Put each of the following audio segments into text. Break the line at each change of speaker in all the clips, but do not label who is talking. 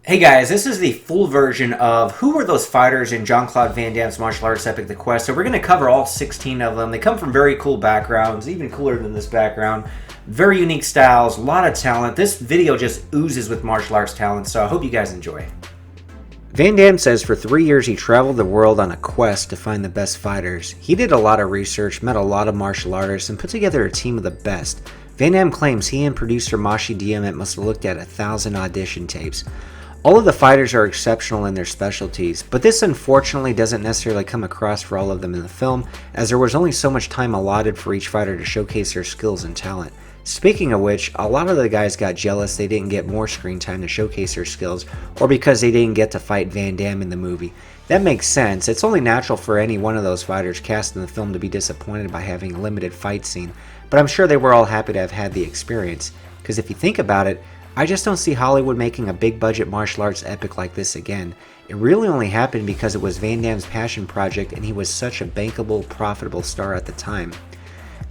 Hey guys, this is the full version of who were those fighters in Jean-Claude Van Damme's martial arts epic The Quest. So we're going to cover all 16 of them. They come from very cool backgrounds, even cooler than this background. Very unique styles, a lot of talent. This video just oozes with martial arts talent, so I hope you guys enjoy. Van Damme says for 3 years he traveled the world on a quest to find the best fighters. He did a lot of research, met a lot of martial artists, and put together a team of the best. Van Damme claims he and producer Mashi Diamant must have looked at 1,000 audition tapes. All of the fighters are exceptional in their specialties, but this unfortunately doesn't necessarily come across for all of them in the film, as there was only so much time allotted for each fighter to showcase their skills and talent. Speaking of which, a lot of the guys got jealous they didn't get more screen time to showcase their skills, or because they didn't get to fight Van Damme in the movie. That makes sense. It's only natural for any one of those fighters cast in the film to be disappointed by having a limited fight scene, but I'm sure they were all happy to have had the experience, because if you think about it, I just don't see Hollywood making a big budget martial arts epic like this again. It really only happened because it was Van Damme's passion project and he was such a bankable, profitable star at the time.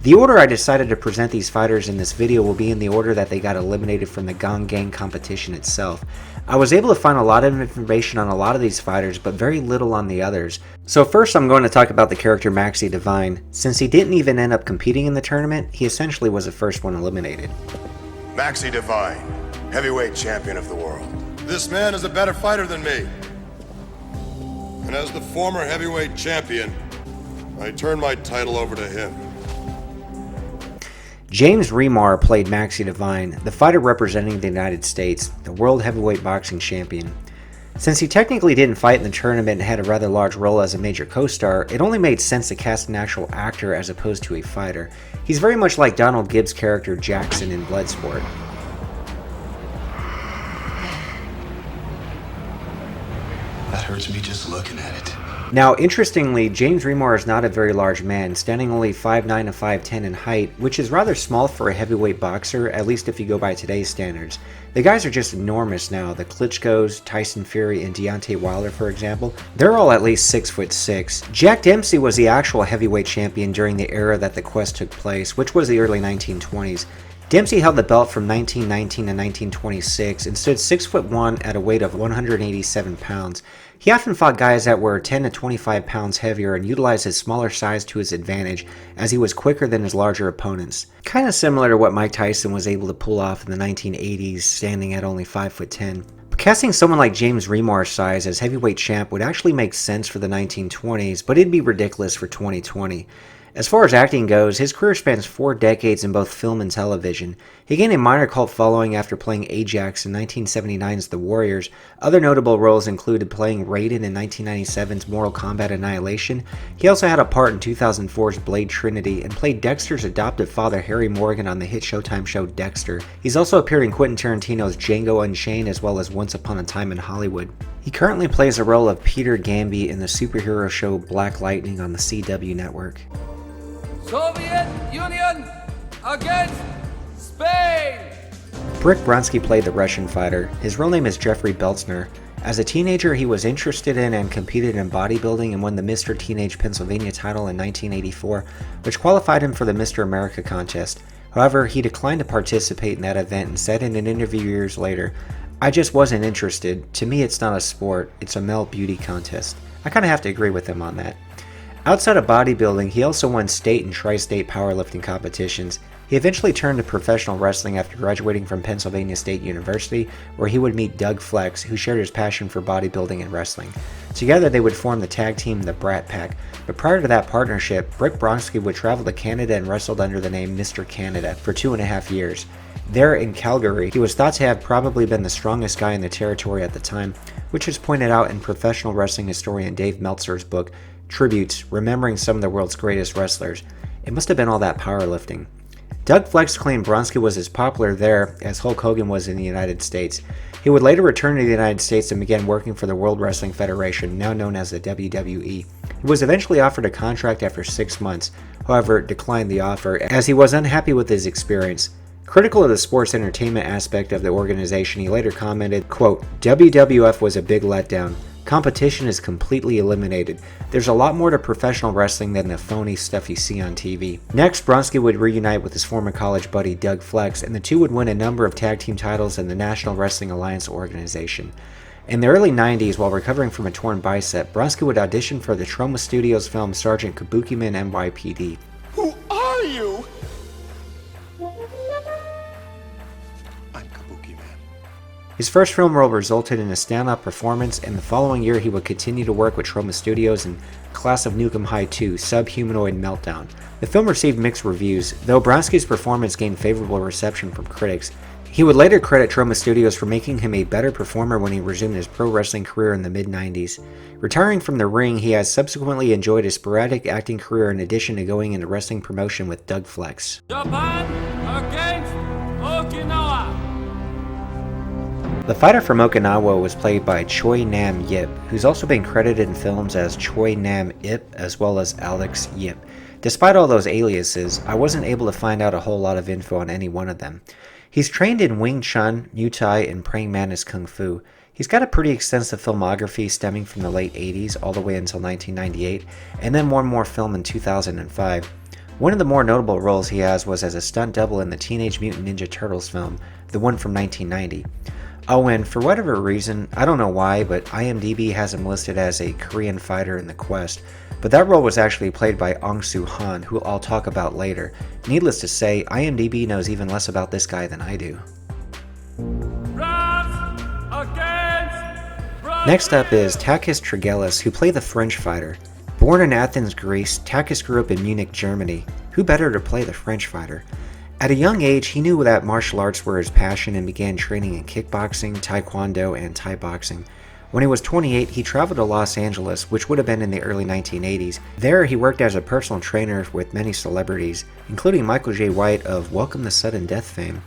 The order I decided to present these fighters in this video will be in the order that they got eliminated from the Gong Gang competition itself. I was able to find a lot of information on a lot of these fighters, but very little on the others. So first I'm going to talk about the character Maxi Divine. Since he didn't even end up competing in the tournament, he essentially was the first one eliminated.
Maxi Divine, heavyweight champion of the world.
This man is a better fighter than me. And as the former heavyweight champion, I turn my title over to him.
James Remar played Maxi Divine, the fighter representing the United States, the world heavyweight boxing champion. Since he technically didn't fight in the tournament and had a rather large role as a major co-star, it only made sense to cast an actual actor as opposed to a fighter. He's very much like Donald Gibbs' character Jackson in Bloodsport.
That hurts me just looking at it.
Now, interestingly, James Remar is not a very large man, standing only 5'9" to 5'10" in height, which is rather small for a heavyweight boxer, at least if you go by today's standards. The guys are just enormous now. The Klitschkos, Tyson Fury, and Deontay Wilder, for example, they're all at least 6'6". Jack Dempsey was the actual heavyweight champion during the era that the Quest took place, which was the early 1920s. Dempsey held the belt from 1919 to 1926 and stood 6'1" at a weight of 187 pounds. He often fought guys that were 10 to 25 pounds heavier and utilized his smaller size to his advantage, as he was quicker than his larger opponents. Kind of similar to what Mike Tyson was able to pull off in the 1980s, standing at only 5'10". But casting someone like James Remar's size as heavyweight champ would actually make sense for the 1920s, but it'd be ridiculous for 2020. As far as acting goes, his career spans 4 decades in both film and television. He gained a minor cult following after playing Ajax in 1979's The Warriors. Other notable roles included playing Raiden in 1997's Mortal Kombat Annihilation. He also had a part in 2004's Blade Trinity and played Dexter's adoptive father Harry Morgan on the hit Showtime show Dexter. He's also appeared in Quentin Tarantino's Django Unchained as well as Once Upon a Time in Hollywood. He currently plays the role of Peter Gamby in the superhero show Black Lightning on the CW network.
Soviet Union against Spain!
Brick Bronsky played the Russian fighter. His real name is Jeffrey Beltzner. As a teenager, he was interested in and competed in bodybuilding and won the Mr. Teenage Pennsylvania title in 1984, which qualified him for the Mr. America contest. However, he declined to participate in that event and said in an interview years later, "I just wasn't interested. To me, it's not a sport, it's a male beauty contest." I kind of have to agree with him on that. Outside of bodybuilding, he also won state and tri-state powerlifting competitions. He eventually turned to professional wrestling after graduating from Pennsylvania State University, where he would meet Doug Flex, who shared his passion for bodybuilding and wrestling. Together they would form the tag team The Brat Pack, but prior to that partnership, Brick Bronsky would travel to Canada and wrestled under the name Mr. Canada for 2.5 years. There in Calgary, he was thought to have probably been the strongest guy in the territory at the time, which is pointed out in professional wrestling historian Dave Meltzer's book, Tributes, remembering some of the world's greatest wrestlers. It must have been all that powerlifting. Doug Flex claimed Bronsky was as popular there as Hulk Hogan was in the United States. He would later return to the United States and began working for the World Wrestling Federation, now known as the WWE. He was eventually offered a contract after 6 months, however declined the offer as he was unhappy with his experience. Critical of the sports entertainment aspect of the organization, he later commented, quote, "WWF was a big letdown. Competition is completely eliminated. There's a lot more to professional wrestling than the phony stuff you see on TV. Next, Bronsky would reunite with his former college buddy Doug Flex, and the two would win a number of tag team titles in the National Wrestling Alliance organization. In the early 90s, while recovering from a torn bicep, Bronsky would audition for the Troma Studios film Sergeant Kabukiman NYPD.
Who are you? I'm Kabuki Man.
His first film role resulted in a standout performance, and the following year he would continue to work with Troma Studios in Class of Nukem High 2, Subhumanoid Meltdown. The film received mixed reviews, though Bronsky's performance gained favorable reception from critics. He would later credit Troma Studios for making him a better performer when he resumed his pro wrestling career in the mid-90s. Retiring from the ring, he has subsequently enjoyed a sporadic acting career in addition to going into wrestling promotion with Doug Flex.
Japan against Okinawa.
The fighter from Okinawa was played by Choi Nam Yip, who's also been credited in films as Choi Nam Ip as well as Alex Yip. Despite all those aliases, I wasn't able to find out a whole lot of info on any one of them. He's trained in Wing Chun, Muay Thai, and Praying Mantis Kung Fu. He's got a pretty extensive filmography stemming from the late 80s all the way until 1998, and then one more film in 2005. One of the more notable roles he has was as a stunt double in the Teenage Mutant Ninja Turtles film, the one from 1990. Oh, and for whatever reason, I don't know why, but IMDb has him listed as a Korean fighter in The Quest, but that role was actually played by Ong Soo Han, who I'll talk about later. Needless to say, IMDb knows even less about this guy than I do. Next up is Takis Triggelis, who played the French fighter. Born in Athens, Greece, Takis grew up in Munich, Germany. Who better to play the French fighter? At a young age, he knew that martial arts were his passion and began training in kickboxing, taekwondo, and Thai boxing. When he was 28, he traveled to Los Angeles, which would have been in the early 1980s. There, he worked as a personal trainer with many celebrities, including Michael J. White of Welcome to Sudden Death fame.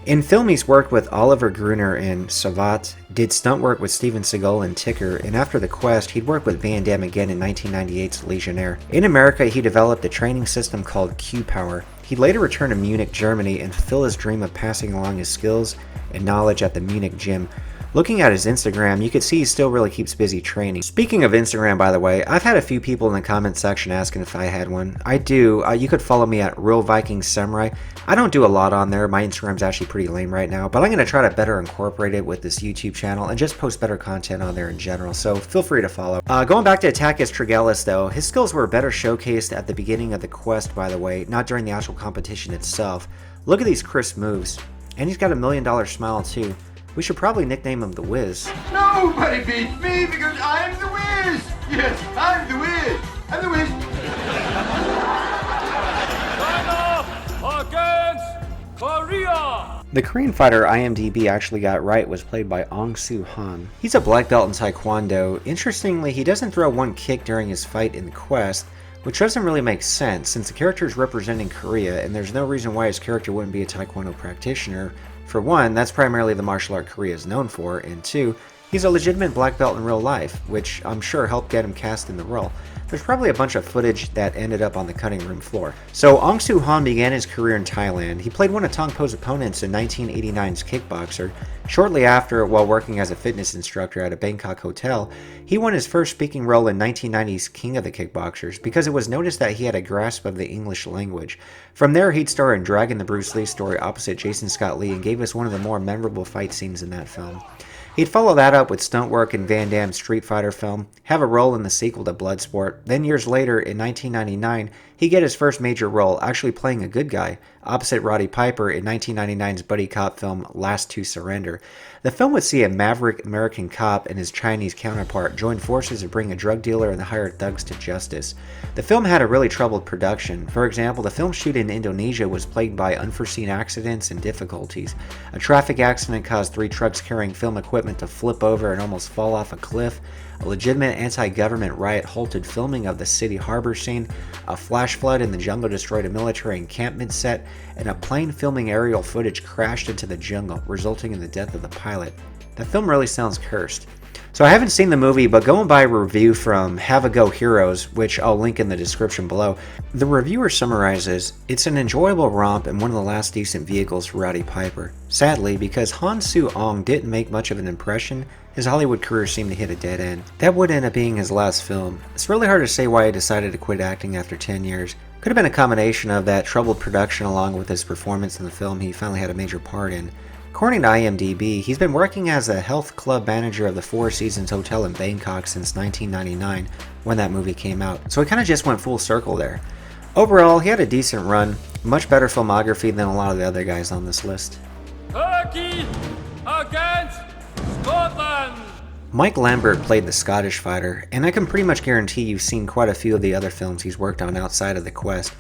In film, he's worked with Oliver Gruner in Savat, did stunt work with Steven Seagal in Ticker, and after The Quest, he'd worked with Van Damme again in 1998's Legionnaire. In America, he developed a training system called Q-Power. He'd later return to Munich, Germany, and fulfill his dream of passing along his skills and knowledge at the Munich gym. Looking at his Instagram, you can see he still really keeps busy training. Speaking of Instagram, by the way, I've had a few people in the comment section asking if I had one. I do. You could follow me at Real Viking Samurai. I don't do a lot on there. My Instagram's actually pretty lame right now, but I'm going to try to better incorporate it with this YouTube channel and just post better content on there in general, so feel free to follow. Going back to Takis Triggelis, though, his skills were better showcased at the beginning of The Quest, by the way, not during the actual competition itself. Look at these crisp moves. And he's got $1 million smile, too. We should probably nickname him The Wiz.
Nobody beats me because I'm The Wiz! Yes, I'm The Wiz! I'm The Wiz!
China against Korea!
The Korean fighter IMDb actually got right was played by Ong Soo Han. He's a black belt in Taekwondo. Interestingly, he doesn't throw one kick during his fight in The Quest, which doesn't really make sense since the character is representing Korea and there's no reason why his character wouldn't be a Taekwondo practitioner. For one, that's primarily the martial art Korea is known for, and two, he's a legitimate black belt in real life, which I'm sure helped get him cast in the role. There's probably a bunch of footage that ended up on the cutting room floor. So Ong Soo Han began his career in Thailand. He played one of Tong Po's opponents in 1989's Kickboxer. Shortly after, while working as a fitness instructor at a Bangkok hotel, he won his first speaking role in 1990's King of the Kickboxers because it was noticed that he had a grasp of the English language. From there, he'd star in Dragon the Bruce Lee story opposite Jason Scott Lee and gave us one of the more memorable fight scenes in that film. He'd follow that up with stunt work in Van Damme's Street Fighter film, have a role in the sequel to Bloodsport, then years later, in 1999, he'd get his first major role, actually playing a good guy, opposite Roddy Piper in 1999's buddy cop film Last to Surrender. The film would see a maverick American cop and his Chinese counterpart join forces to bring a drug dealer and the hired thugs to justice. The film had a really troubled production. For example, the film shoot in Indonesia was plagued by unforeseen accidents and difficulties. A traffic accident caused 3 trucks carrying film equipment to flip over and almost fall off a cliff. A legitimate anti-government riot halted filming of the city harbor scene, a flash flood in the jungle destroyed a military encampment set, and a plane filming aerial footage crashed into the jungle, resulting in the death of the pilot. The film really sounds cursed. So I haven't seen the movie, but going by a review from Have a Go Heroes, which I'll link in the description below, the reviewer summarizes, "It's an enjoyable romp and one of the last decent vehicles for Roddy Piper. Sadly, because Han Soo-ong didn't make much of an impression, his Hollywood career seemed to hit a dead end. That would end up being his last film. It's really hard to say why he decided to quit acting after 10 years. Could have been a combination of that troubled production along with his performance in the film he finally had a major part in. According to IMDb, he's been working as a health club manager of the Four Seasons Hotel in Bangkok since 1999, when that movie came out, so he kind of just went full circle there. Overall, he had a decent run, much better filmography than a lot of the other guys on this list."
Turkey against Scotland.
Mike Lambert played the Scottish fighter, and I can pretty much guarantee you've seen quite a few of the other films he's worked on outside of the Quest.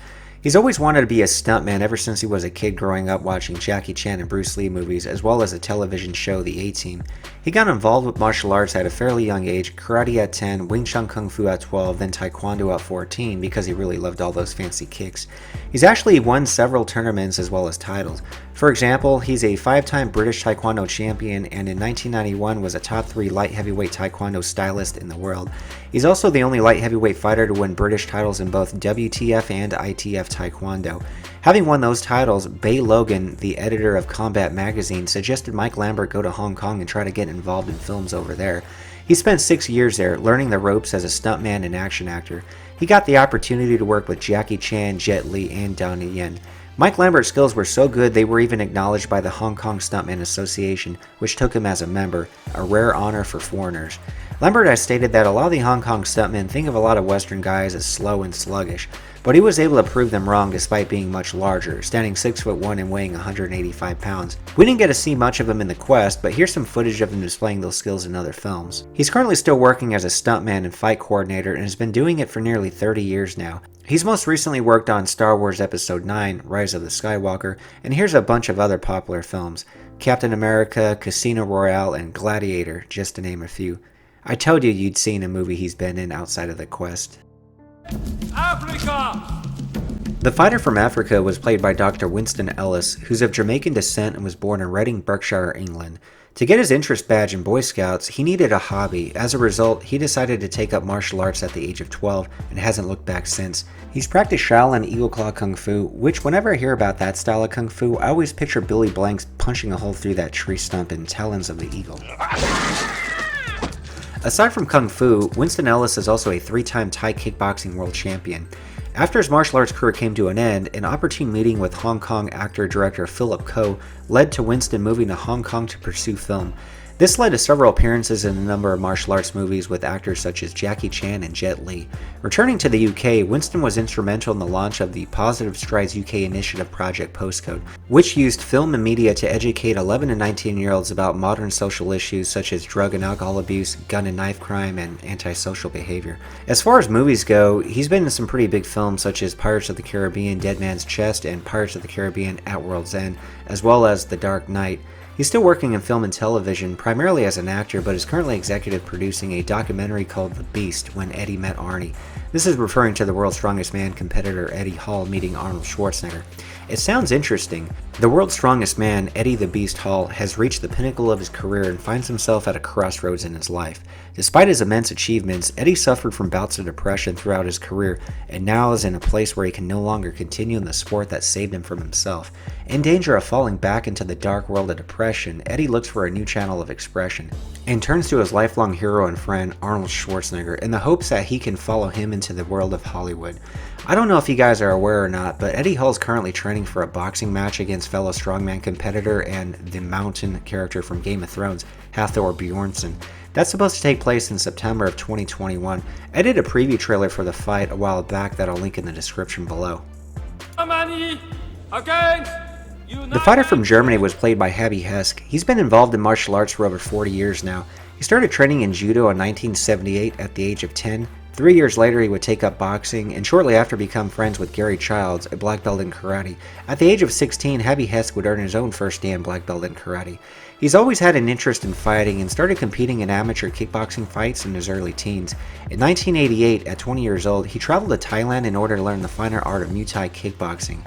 He's always wanted to be a stuntman ever since he was a kid growing up watching Jackie Chan and Bruce Lee movies, as well as a television show, The A-Team. He got involved with martial arts at a fairly young age, karate at 10, Wing Chun Kung Fu at 12, then Taekwondo at 14 because he really loved all those fancy kicks. He's actually won several tournaments as well as titles. For example, he's a 5-time British Taekwondo champion and in 1991 was a top 3 light heavyweight Taekwondo stylist in the world. He's also the only light heavyweight fighter to win British titles in both WTF and ITF Taekwondo. Having won those titles, Bay Logan, the editor of Combat Magazine, suggested Mike Lambert go to Hong Kong and try to get involved in films over there. He spent 6 years there, learning the ropes as a stuntman and action actor. He got the opportunity to work with Jackie Chan, Jet Li, and Donnie Yen. Mike Lambert's skills were so good they were even acknowledged by the Hong Kong Stuntman Association, which took him as a member, a rare honor for foreigners. Lambert has stated that a lot of the Hong Kong stuntmen think of a lot of Western guys as slow and sluggish, but he was able to prove them wrong despite being much larger, standing 6'1" and weighing 185 pounds. We didn't get to see much of him in The Quest, but here's some footage of him displaying those skills in other films. He's currently still working as a stuntman and fight coordinator and has been doing it for nearly 30 years now. He's most recently worked on Star Wars Episode 9, Rise of the Skywalker, and here's a bunch of other popular films: Captain America, Casino Royale, and Gladiator, just to name a few. I told you you'd seen a movie he's been in outside of The Quest.
Africa.
The fighter from Africa was played by Dr. Winston Ellis, who's of Jamaican descent and was born in Reading, Berkshire, England. To get his interest badge in Boy Scouts, he needed a hobby. As a result, he decided to take up martial arts at the age of 12 and hasn't looked back since. He's practiced Shaolin Eagle Claw Kung Fu, which whenever I hear about that style of Kung Fu, I always picture Billy Blanks punching a hole through that tree stump in Talons of the Eagle. Aside from Kung Fu, Winston Ellis is also a 3-time Thai kickboxing world champion. After his martial arts career came to an end, an opportune meeting with Hong Kong actor-director Philip Ko led to Winston moving to Hong Kong to pursue film. This led to several appearances in a number of martial arts movies with actors such as Jackie Chan and Jet Li. Returning to the UK, Winston was instrumental in the launch of the Positive Strides UK initiative Project Postcode, which used film and media to educate 11 and 19-year-olds about modern social issues such as drug and alcohol abuse, gun and knife crime, and antisocial behavior. As far as movies go, he's been in some pretty big films such as Pirates of the Caribbean, Dead Man's Chest, and Pirates of the Caribbean At World's End, as well as The Dark Knight. He's still working in film and television, primarily as an actor, but is currently executive producing a documentary called The Beast, When Eddie Met Arnie. This is referring to the World's Strongest Man competitor Eddie Hall meeting Arnold Schwarzenegger. It sounds interesting. The World's Strongest Man, Eddie the Beast Hall, has reached the pinnacle of his career and finds himself at a crossroads in his life. Despite his immense achievements, Eddie suffered from bouts of depression throughout his career and now is in a place where he can no longer continue in the sport that saved him from himself. In danger of falling back into the dark world of depression, Eddie looks for a new channel of expression and turns to his lifelong hero and friend Arnold Schwarzenegger in the hopes that he can follow him into the world of Hollywood. I don't know if you guys are aware or not, but Eddie Hall is currently training for a boxing match against fellow strongman competitor and the mountain character from Game of Thrones, Hathor Bjornsson. That's supposed to take place in September of 2021. I did a preview trailer for the fight a while back that I'll link in the description below.
Germany against
The fighter from Germany was played by Habby Heske. He's been involved in martial arts for over 40 years now. He started training in judo in 1978 at the age of 10. 3 years later, he would take up boxing, and shortly after become friends with Gary Childs, a black belt in karate. At the age of 16, Habby Heske would earn his own first damn black belt in karate. He's always had an interest in fighting and started competing in amateur kickboxing fights in his early teens. In 1988, at 20 years old, he traveled to Thailand in order to learn the finer art of Muay Thai kickboxing.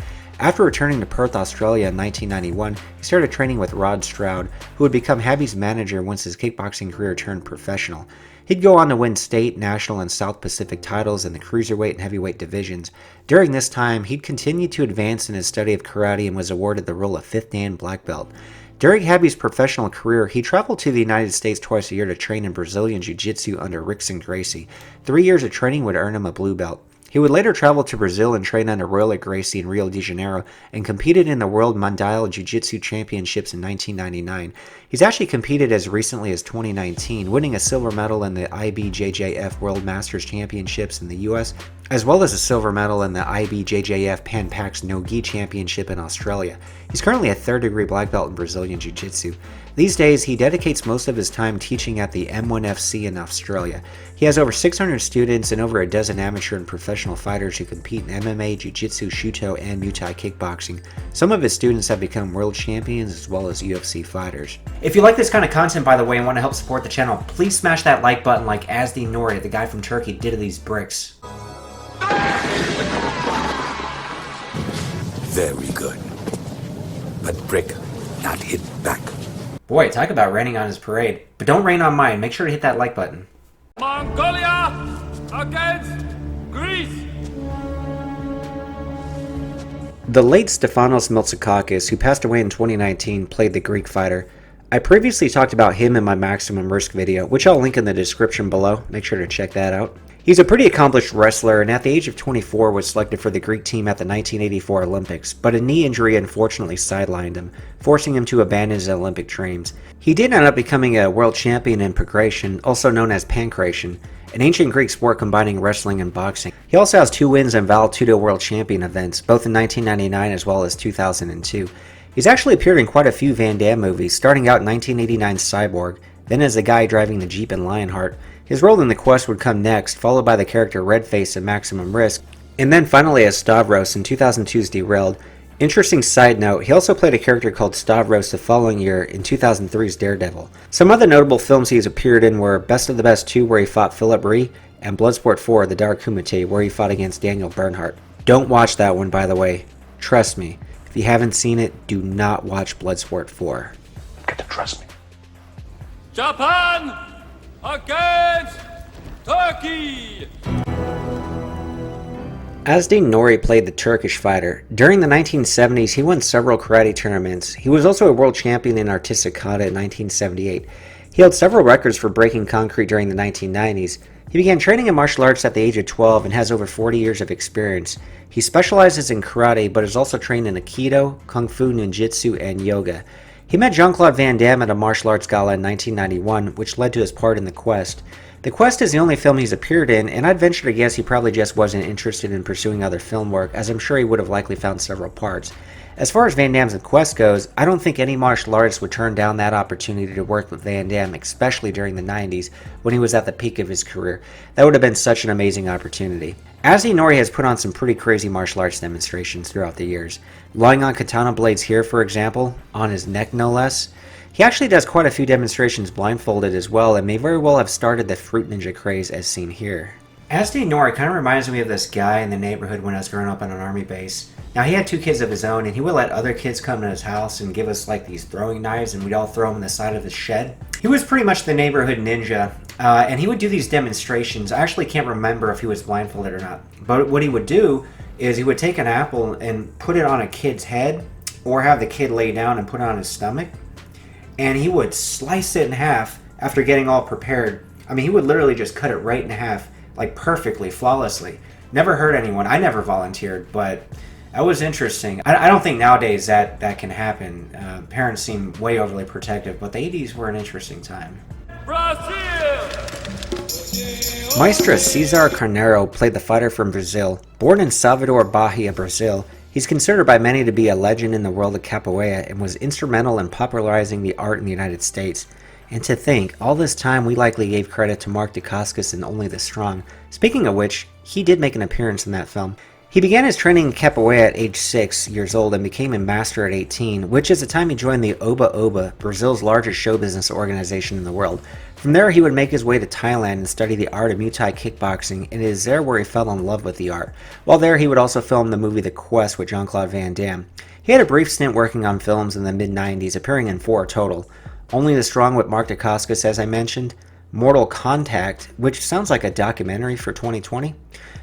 After returning to Perth, Australia in 1991, he started training with Rod Stroud, who would become Habby's manager once his kickboxing career turned professional. He'd go on to win state, national, and South Pacific titles in the cruiserweight and heavyweight divisions. During this time, he'd continued to advance in his study of karate and was awarded the role of 5th Dan black belt. During Habby's professional career, he traveled to the United States twice a year to train in Brazilian Jiu-Jitsu under Rickson Gracie. 3 years of training would earn him a blue belt. He would later travel to Brazil and train under Royal Gracie in Rio de Janeiro and competed in the World Mundial Jiu-Jitsu Championships in 1999. He's actually competed as recently as 2019, winning a silver medal in the IBJJF World Masters Championships in the US, as well as a silver medal in the IBJJF Pan Pacs No-Gi Championship in Australia. He's currently a 3rd degree black belt in Brazilian Jiu-Jitsu. These days, he dedicates most of his time teaching at the M1FC in Australia. He has over 600 students and over a dozen amateur and professional fighters who compete in MMA, Jiu-Jitsu, Shuto, and Muay Thai kickboxing. Some of his students have become world champions as well as UFC fighters. If you like this kind of content, by the way, and want to help support the channel, please smash that like button like Azdine Nouri, the guy from Turkey, did to these bricks.
Very good. But brick, not hit back.
Boy, talk about raining on his parade. But don't rain on mine. Make sure to hit that like button.
Mongolia against Greece.
The late Stefanos Miltsakakis, who passed away in 2019, played the Greek fighter. I previously talked about him in my Maximum Risk video, which I'll link in the description below. Make sure to check that out. He's a pretty accomplished wrestler, and at the age of 24 was selected for the Greek team at the 1984 Olympics, but a knee injury unfortunately sidelined him, forcing him to abandon his Olympic dreams. He did end up becoming a world champion in progression, also known as pankration, an ancient Greek sport combining wrestling and boxing. He also has 2 wins in Val Tudo World Champion events, both in 1999 as well as 2002. He's actually appeared in quite a few Van Damme movies, starting out in 1989's Cyborg, then as the guy driving the Jeep in Lionheart. His role in The Quest would come next, followed by the character Redface in Maximum Risk, and then finally as Stavros in 2002's Derailed. Interesting side note, he also played a character called Stavros the following year in 2003's Daredevil. Some other notable films he has appeared in were Best of the Best 2, where he fought Philip Rhee, and Bloodsport 4, The Dark Kumite, where he fought against Daniel Bernhardt. Don't watch that one, by the way. Trust me. If you haven't seen it, do not watch Bloodsport 4.
Get to trust me.
Japan against Turkey.
Azdine Nouri played the Turkish fighter. During the 1970s, he won several karate tournaments. He was also a world champion in artistic kata in 1978. He held several records for breaking concrete during the 1990s. He began training in martial arts at the age of 12 and has over 40 years of experience. He specializes in karate, but is also trained in Aikido, Kung Fu, Ninjutsu, and Yoga. He met Jean-Claude Van Damme at a martial arts gala in 1991, which led to his part in The Quest. The Quest is the only film he's appeared in, and I'd venture to guess he probably just wasn't interested in pursuing other film work, as I'm sure he would have likely found several parts. As far as Van Damme's The Quest goes, I don't think any martial artist would turn down that opportunity to work with Van Damme, especially during the 90s, when he was at the peak of his career. That would have been such an amazing opportunity. Azdine Nouri has put on some pretty crazy martial arts demonstrations throughout the years. Lying on katana blades here, for example, on his neck no less. He actually does quite a few demonstrations blindfolded as well, and may very well have started the Fruit Ninja craze as seen here. Azdine Nouri kind of reminds me of this guy in the neighborhood when I was growing up on an army base. Now, he had 2 kids of his own, and he would let other kids come to his house and give us like these throwing knives, and we'd all throw them in the side of his shed. He was pretty much the neighborhood ninja, and he would do these demonstrations. I actually can't remember if he was blindfolded or not, but what he would do is he would take an apple and put it on a kid's head, or have the kid lay down and put it on his stomach, and he would slice it in half after getting all prepared. I mean, he would literally just cut it right in half, like perfectly, flawlessly. Never hurt anyone. I never volunteered, but that was interesting. I don't think nowadays that can happen. Parents seem way overly protective, but the 80s were an interesting time.
Brazil.
Maestro Cesar Carneiro played the fighter from Brazil. Born in Salvador, Bahia, Brazil, he's considered by many to be a legend in the world of capoeira and was instrumental in popularizing the art in the United States. And to think, all this time we likely gave credit to Mark Dacascos in Only the Strong. Speaking of which, he did make an appearance in that film. He began his training in capoeira at age 6 years old and became a master at 18, which is the time he joined the Oba Oba, Brazil's largest show business organization in the world. From there, he would make his way to Thailand and study the art of Muay Thai kickboxing, and it is there where he fell in love with the art. While there, he would also film the movie The Quest with Jean-Claude Van Damme. He had a brief stint working on films in the mid-90s, appearing in 4 total. Only the Strong with Mark Dacascos, as I mentioned, Mortal Contact, which sounds like a documentary for 2020,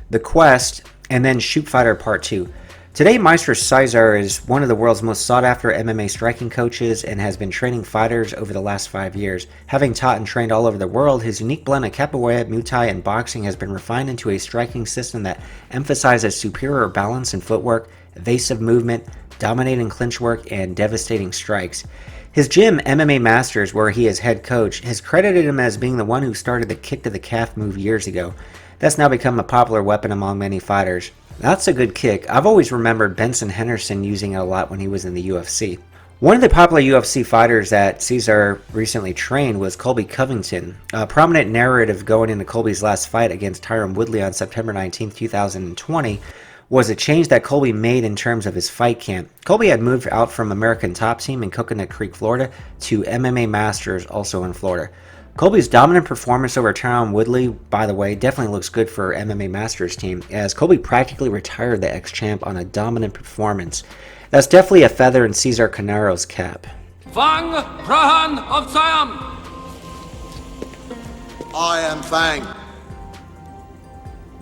The Quest, and then Shoot Fighter Part 2. Today, Maestro Cesar is one of the world's most sought-after MMA striking coaches and has been training fighters over the last 5 years. Having taught and trained all over the world, his unique blend of capoeira, Muay Thai, and boxing has been refined into a striking system that emphasizes superior balance and footwork, evasive movement, dominating clinch work, and devastating strikes. His gym, MMA Masters, where he is head coach, has credited him as being the one who started the kick to the calf move years ago. That's now become a popular weapon among many fighters. That's a good kick. I've always remembered Benson Henderson using it a lot when he was in the UFC. One of the popular UFC fighters that Cesar recently trained was Colby Covington. A prominent narrative going into Colby's last fight against Tyron Woodley on September 19, 2020 was a change that Colby made in terms of his fight camp. Colby had moved out from American Top Team in Coconut Creek, Florida, to MMA Masters, also in Florida. Colby's dominant performance over Tyron Woodley, by the way, definitely looks good for MMA Masters team, as Colby practically retired the ex-champ on a dominant performance. That's definitely a feather in Cesar Carneiro's cap.
Wong Rahan of Siam.
I am Fang.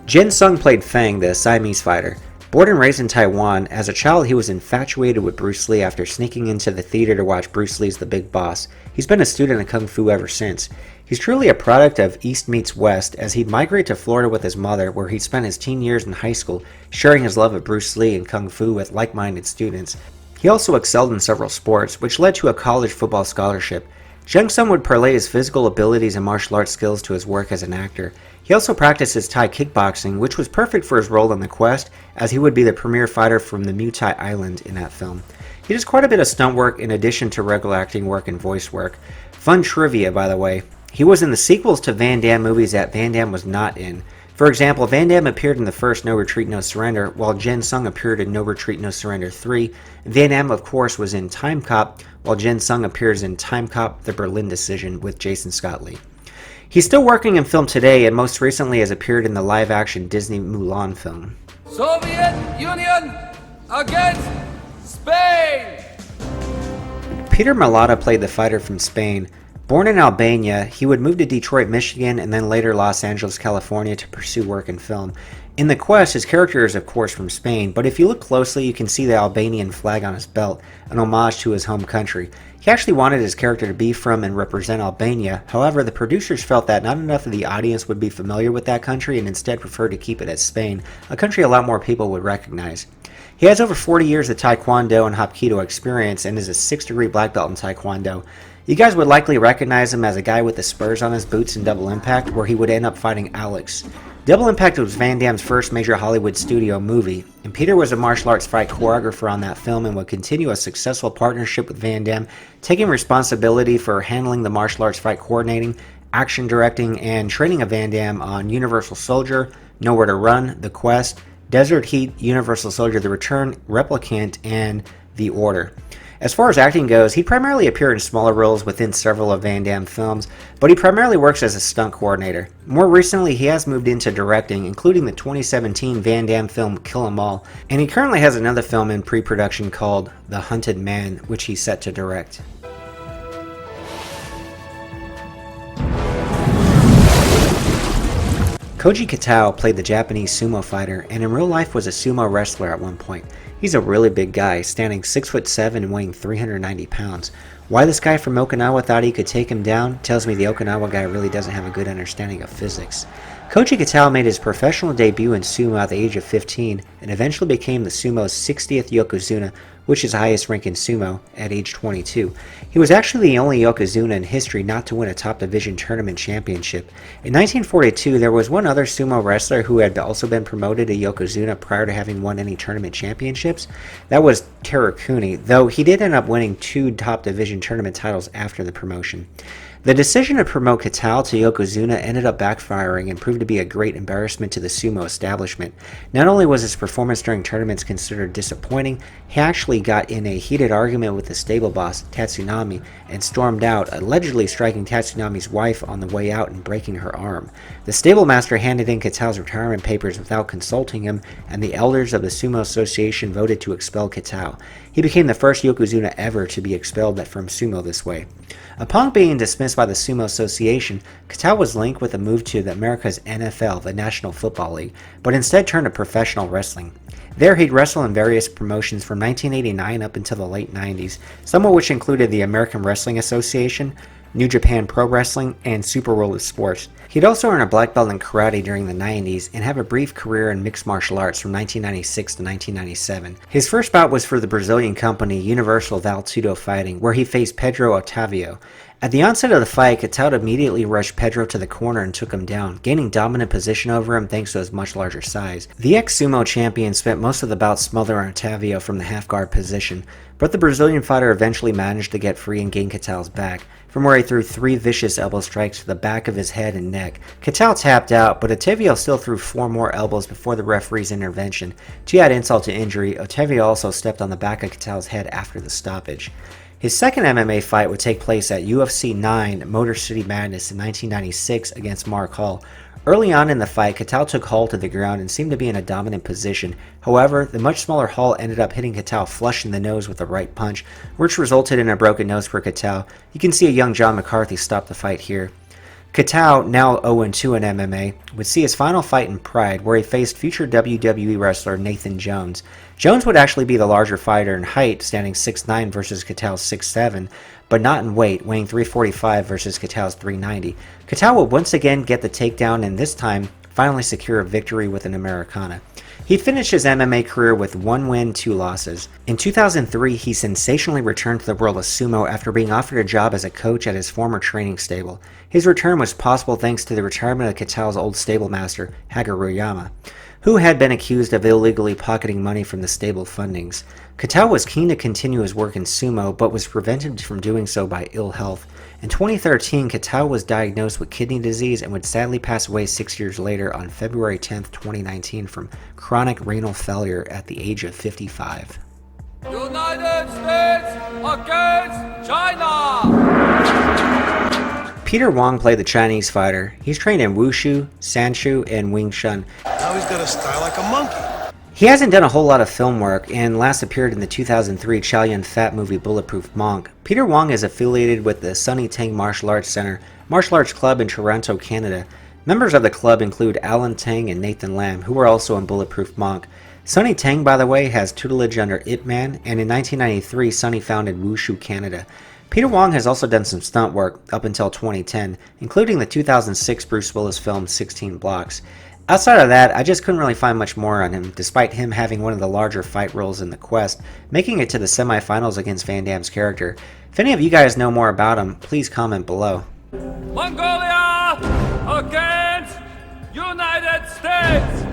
Jin Sung played Fang, the Siamese fighter. Born and raised in Taiwan, as a child he was infatuated with Bruce Lee after sneaking into the theater to watch Bruce Lee's The Big Boss. He's been a student of Kung Fu ever since. He's truly a product of East meets West, as he'd migrate to Florida with his mother, where he spent his teen years in high school, sharing his love of Bruce Lee and Kung Fu with like-minded students. He also excelled in several sports, which led to a college football scholarship. Jung Sung would parlay his physical abilities and martial arts skills to his work as an actor. He also practices Thai kickboxing, which was perfect for his role in The Quest, as he would be the premier fighter from the Muay Thai island in that film. He does quite a bit of stunt work in addition to regular acting work and voice work. Fun trivia, by the way. He was in the sequels to Van Damme movies that Van Damme was not in. For example, Van Damme appeared in the first No Retreat, No Surrender, while Jin Sung appeared in No Retreat, No Surrender 3. Van Damme, of course, was in Time Cop, while Jin Sung appears in Time Cop, The Berlin Decision with Jason Scott Lee. He's still working in film today and most recently has appeared in the live-action Disney Mulan film.
Soviet Union against Spain.
Peter Malota played the fighter from Spain. Born in Albania, he would move to Detroit, Michigan, and then later Los Angeles, California to pursue work in film. In The Quest, his character is of course from Spain, but if you look closely you can see the Albanian flag on his belt, an homage to his home country. He actually wanted his character to be from and represent Albania, however the producers felt that not enough of the audience would be familiar with that country and instead preferred to keep it as Spain, a country a lot more people would recognize. He has over 40 years of Taekwondo and Hapkido experience and is a 6th-degree black belt in Taekwondo. You guys would likely recognize him as a guy with the spurs on his boots in Double Impact, where he would end up fighting Alex. Double Impact was Van Damme's first major Hollywood studio movie, and Peter was a martial arts fight choreographer on that film and would continue a successful partnership with Van Damme, taking responsibility for handling the martial arts fight coordinating, action directing, and training of Van Damme on Universal Soldier, Nowhere to Run, The Quest, Desert Heat, Universal Soldier The Return, Replicant, and The Order. As far as acting goes, he primarily appeared in smaller roles within several of Van Damme films, but he primarily works as a stunt coordinator. More recently, he has moved into directing, including the 2017 Van Damme film Kill 'Em All, and he currently has another film in pre-production called The Hunted Man, which he's set to direct. Koji Kitao played the Japanese sumo fighter and in real life was a sumo wrestler at one point. He's a really big guy, standing 6'7" and weighing 390 pounds. Why this guy from Okinawa thought he could take him down tells me the Okinawa guy really doesn't have a good understanding of physics. Koji Kitao made his professional debut in sumo at the age of 15 and eventually became the sumo's 60th Yokozuna, which is the highest rank in sumo, at age 22. He was actually the only Yokozuna in history not to win a top division tournament championship. In 1942, there was one other sumo wrestler who had also been promoted to Yokozuna prior to having won any tournament championships. That was Terukunii, though he did end up winning 2 top division tournament titles after the promotion. The decision to promote Kitao to Yokozuna ended up backfiring and proved to be a great embarrassment to the sumo establishment. Not only was his performance during tournaments considered disappointing, he actually got in a heated argument with the stable boss, Tatsunami, and stormed out, allegedly striking Tatsunami's wife on the way out and breaking her arm. The stable master handed in Kitao's retirement papers without consulting him, and the elders of the Sumo Association voted to expel Kitao. He became the first Yokozuna ever to be expelled from sumo this way. Upon being dismissed by the Sumo Association, Kitao was linked with a move to America's NFL, the National Football League, but instead turned to professional wrestling. There he'd wrestle in various promotions from 1989 up until the late 90s, some of which included the American Wrestling Association, New Japan Pro Wrestling, and Super World of Sports. He'd also earn a black belt in karate during the 90s and have a brief career in mixed martial arts from 1996 to 1997. His first bout was for the Brazilian company Universal Valtudo Fighting, where he faced Pedro Otavio. At the onset of the fight, Kitao immediately rushed Pedro to the corner and took him down, gaining dominant position over him thanks to his much larger size. The ex-sumo champion spent most of the bout smothering Otavio from the half-guard position, but the Brazilian fighter eventually managed to get free and gain Kitao's back, from where he threw 3 vicious elbow strikes to the back of his head and neck. Kitao tapped out, but Otavio still threw 4 more elbows before the referee's intervention. To add insult to injury, Otavio also stepped on the back of Kitao's head after the stoppage. His second MMA fight would take place at UFC 9 Motor City Madness in 1996 against Mark Hall. Early on in the fight, Kitao took Hall to the ground and seemed to be in a dominant position. However, the much smaller Hall ended up hitting Kitao flush in the nose with a right punch, which resulted in a broken nose for Kitao. You can see a young John McCarthy stop the fight here. Kitao, now 0-2 in MMA, would see his final fight in Pride, where he faced future WWE wrestler Nathan Jones. Jones would actually be the larger fighter in height, standing 6'9 versus Kitao's 6'7, but not in weight, weighing 345 versus Kitao's 390. Kitao would once again get the takedown and this time finally secure a victory with an Americana. He finished his MMA career with 1 win, 2 losses. In 2003, he sensationally returned to the world of sumo after being offered a job as a coach at his former training stable. His return was possible thanks to the retirement of Kitao's old stable master, Haguruyama, who had been accused of illegally pocketing money from the stable fundings. Kitao was keen to continue his work in sumo, but was prevented from doing so by ill health. In 2013, Kitao was diagnosed with kidney disease and would sadly pass away 6 years later on February 10, 2019 from chronic renal failure at the age of 55.
United States against China!
Peter Wong played the Chinese fighter. He's trained in Wushu, Sanchu, and Wing Chun.
Now he's got a style like a monkey.
He hasn't done a whole lot of film work and last appeared in the 2003 Chow Yun-fat movie Bulletproof Monk. Peter Wong is affiliated with the Sunny Tang Martial Arts Center, martial arts club in Toronto, Canada. Members of the club include Alan Tang and Nathan Lam, who were also in Bulletproof Monk. Sunny Tang, by the way, has tutelage under Ip Man, and in 1993 Sunny founded Wushu Canada. Peter Wong has also done some stunt work up until 2010, including the 2006 Bruce Willis film 16 Blocks. Outside of that, I just couldn't really find much more on him, despite him having one of the larger fight roles in The Quest, making it to the semifinals against Van Damme's character. If any of you guys know more about him, please comment below.
Mongolia against United States!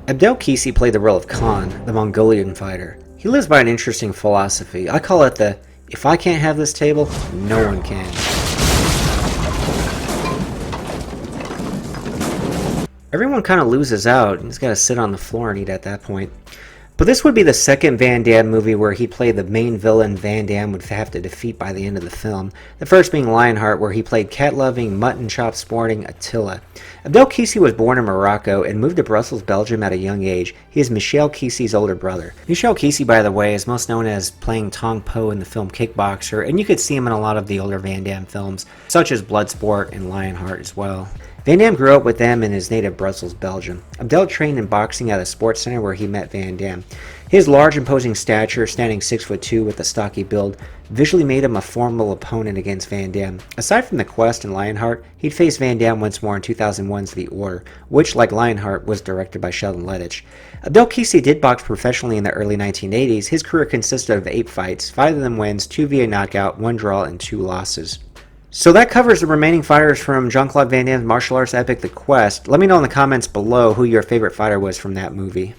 Abdel Qissi played the role of Khan, the Mongolian fighter. He lives by an interesting philosophy. I call it the, if I can't have this table, no one can. Everyone kind of loses out and he's got to sit on the floor and eat at that point. But this would be the second Van Damme movie where he played the main villain Van Damme would have to defeat by the end of the film. The first being Lionheart, where he played cat-loving, mutton-chop-sporting Attila. Abdel Qissi was born in Morocco and moved to Brussels, Belgium at a young age. He is Michel Qissi's older brother. Michel Qissi, by the way, is most known as playing Tong Po in the film Kickboxer, and you could see him in a lot of the older Van Damme films, such as Bloodsport and Lionheart as well. Van Damme grew up with them in his native Brussels, Belgium. Abdel trained in boxing at a sports center where he met Van Damme. His large, imposing stature, standing 6'2" with a stocky build, visually made him a formidable opponent against Van Damme. Aside from The Quest and Lionheart, he'd face Van Damme once more in 2001's The Order, which, like Lionheart, was directed by Sheldon Lettich. Abdel Qissi did box professionally in the early 1980s. His career consisted of 8 fights, 5 of them wins, 2 via knockout, 1 draw, and 2 losses. So that covers the remaining fighters from Jean-Claude Van Damme's martial arts epic The Quest. Let me know in the comments below who your favorite fighter was from that movie.